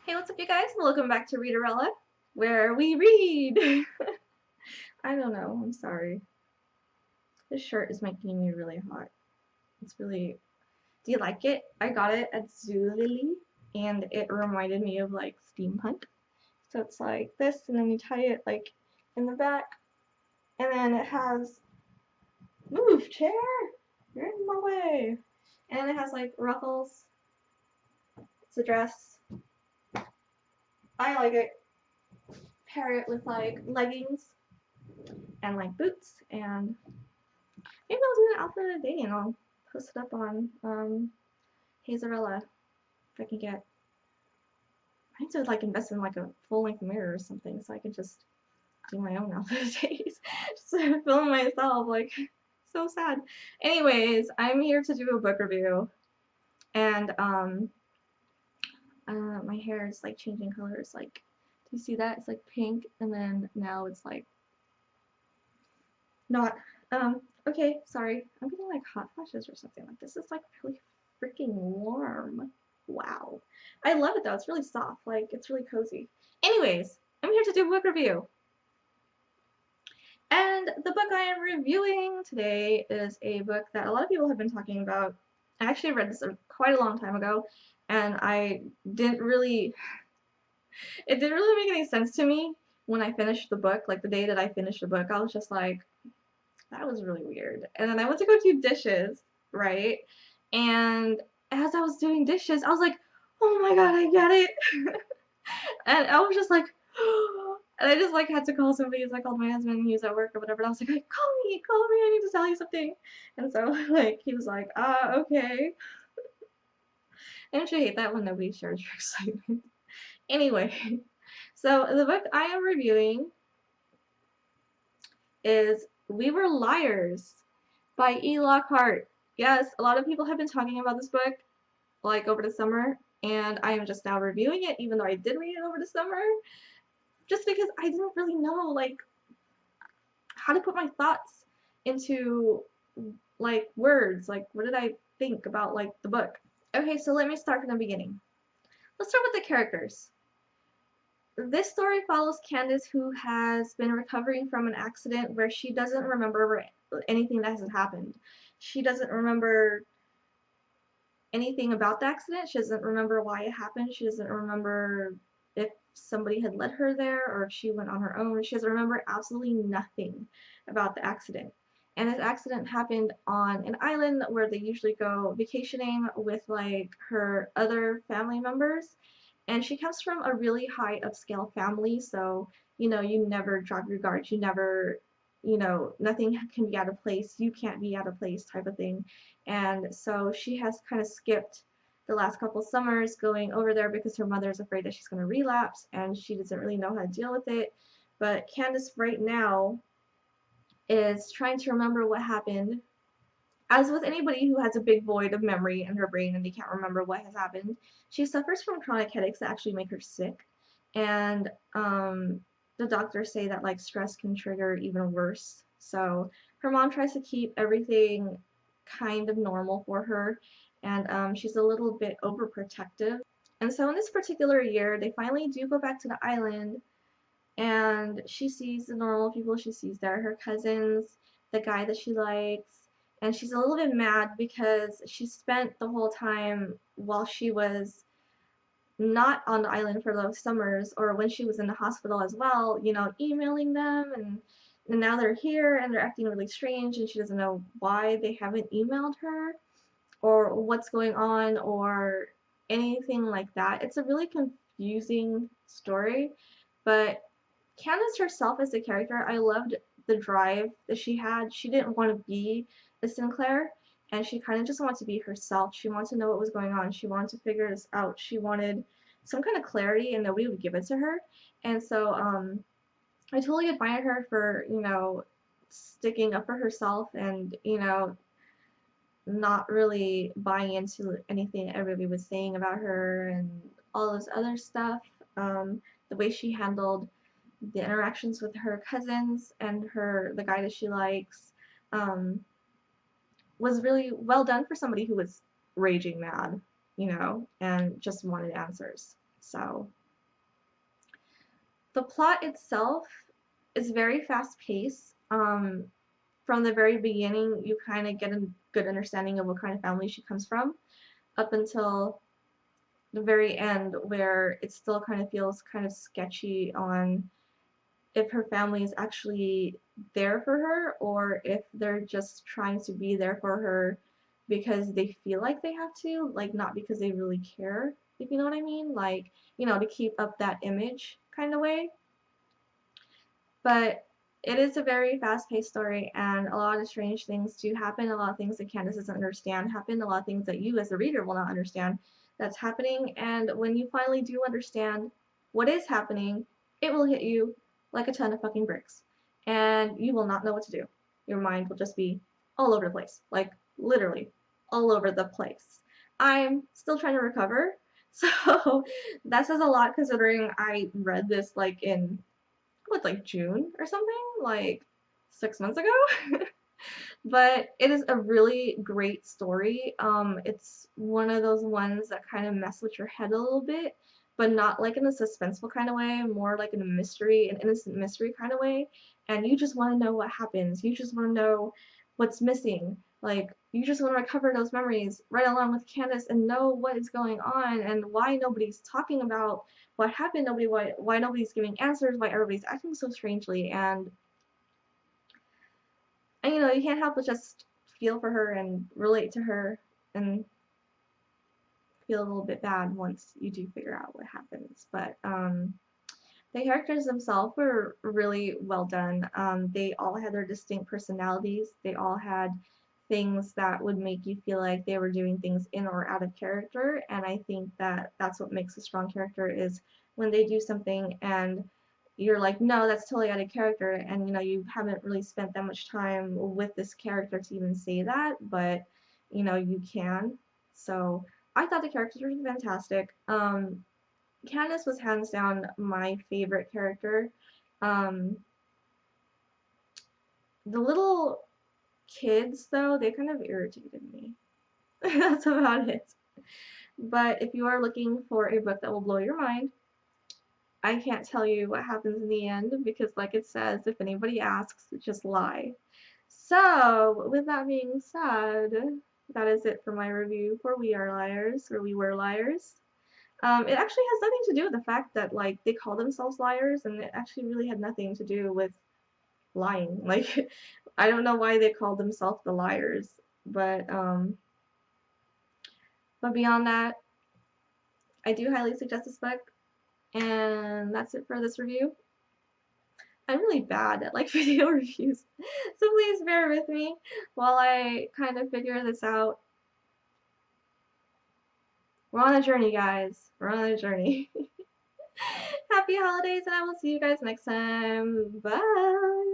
Hey, what's up, you guys? Welcome back to Readerella, where we read. I don't know. I'm sorry. This shirt is making me really hot. It's really. Do you like it? I got it at Zulily, and it reminded me of like steampunk. So it's like this, and then you tie it like in the back, and then it has. Move, chair! You're in my way. And it has like ruffles. It's a dress. I like it. Pair it with like leggings and like boots, and maybe I'll do an outfit of the day and I'll post it up on Hazarella if I can get. I need to like invest in like a full length mirror or something so I can just do my own outfit of the days. Just film myself, like so sad. Anyways, I'm here to do a book review, and my hair is like changing colors. Like, do you see that? It's like pink, and then now it's like not. Okay, sorry. I'm getting like hot flashes or something. Like, this is like really freaking warm. Wow. I love it though. It's really soft. Like, it's really cozy. Anyways, I'm here to do a book review. And the book I am reviewing today is a book that a lot of people have been talking about. I actually read this quite a long time ago, and I didn't really, it didn't really make any sense to me when I finished the book. Like, the day that I finished the book, I was just like, that was really weird. And then I went to go do dishes, right? And as I was doing dishes, I was like, oh my god, I get it. And I was just like, and I just like had to call somebody. So I called my husband, he was at work or whatever. And I was like, call me, I need to tell you something. And so like he was like, okay. Don't you hate that when nobody shares your excitement? Anyway, so the book I am reviewing is We Were Liars by Lockhart. Yes, a lot of people have been talking about this book like over the summer, and I am just now reviewing it, even though I did read it over the summer, just because I didn't really know like how to put my thoughts into like words. Like, what did I think about like the book? Okay, so let me start from the beginning. Let's start with the characters. This story follows Candace, who has been recovering from an accident where she doesn't remember anything that has happened. She doesn't remember anything about the accident. She doesn't remember why it happened. She doesn't remember if somebody had led her there or if she went on her own. She doesn't remember absolutely nothing about the accident. And this accident happened on an island where they usually go vacationing with like her other family members. And she comes from a really high upscale family, so you never drop your guard. You never, nothing can be out of place. You can't be out of place type of thing. And so she has kind of skipped the last couple summers going over there because her mother is afraid that she's going to relapse and she doesn't really know how to deal with it. But Candace right now is trying to remember what happened. As with anybody who has a big void of memory in her brain and they can't remember what has happened, she suffers from chronic headaches that actually make her sick. And the doctors say that like stress can trigger even worse. So her mom tries to keep everything kind of normal for her, and she's a little bit overprotective. And so in this particular year, they finally do go back to the island, and she sees the normal people she sees there, her cousins, the guy that she likes, and she's a little bit mad because she spent the whole time while she was not on the island for those summers, or when she was in the hospital as well, emailing them, and now they're here and they're acting really strange and she doesn't know why they haven't emailed her or what's going on or anything like that. It's a really confusing story, but Candace herself as a character, I loved the drive that she had. She didn't want to be a Sinclair, and she kind of just wanted to be herself. She wanted to know what was going on. She wanted to figure this out. She wanted some kind of clarity, and nobody would give it to her. And so I totally admire her for, sticking up for herself and, not really buying into anything everybody was saying about her and all this other stuff. The way she handled the interactions with her cousins and the guy that she likes, was really well done for somebody who was raging mad, and just wanted answers. So the plot itself is very fast-paced. From the very beginning, you kind of get a good understanding of what kind of family she comes from, up until the very end, where it still kind of feels kind of sketchy on if her family is actually there for her or if they're just trying to be there for her because they feel like they have to, like not because they really care, if you know what I mean, like, you know, to keep up that image kind of way. But it is a very fast-paced story, and a lot of strange things do happen. A lot of things that Candace doesn't understand happen. A lot of things that you, as a reader, will not understand that's happening. And when you finally do understand what is happening, it will hit you like a ton of fucking bricks, and you will not know what to do. Your mind will just be all over the place, like literally all over the place. I'm still trying to recover, so that says a lot considering I read this like in what, like June or something, like 6 months ago. But it is a really great story. It's one of those ones that kind of mess with your head a little bit, but not like in a suspenseful kind of way, more like in a mystery, an innocent mystery kind of way. And you just want to know what happens. You just want to know what's missing. Like, you just want to recover those memories right along with Candace and know what is going on and why nobody's talking about what happened, why nobody's giving answers, why everybody's acting so strangely, and you know, you can't help but just feel for her and relate to her and feel a little bit bad once you do figure out what happens. But the characters themselves were really well done. They all had their distinct personalities. They all had things that would make you feel like they were doing things in or out of character. And I think that that's what makes a strong character is when they do something and you're like, no, that's totally out of character. And you know, you haven't really spent that much time with this character to even say that, but you know, you can. So I thought the characters were fantastic. Candace was hands down my favorite character. Um, the little kids, though, they kind of irritated me. That's about it. But if you are looking for a book that will blow your mind, I can't tell you what happens in the end because, like it says, if anybody asks, just lie. So, with that being said, that is it for my review for We Are Liars, or We Were Liars. It actually has nothing to do with the fact that like they call themselves liars, and it actually really had nothing to do with lying. Like, I don't know why they called themselves the liars, but beyond that, I do highly suggest this book, and that's it for this review. I'm really bad at like video reviews, so please bear with me while I kind of figure this out. We're on a journey, guys. We're on a journey. Happy holidays, and I will see you guys next time. Bye!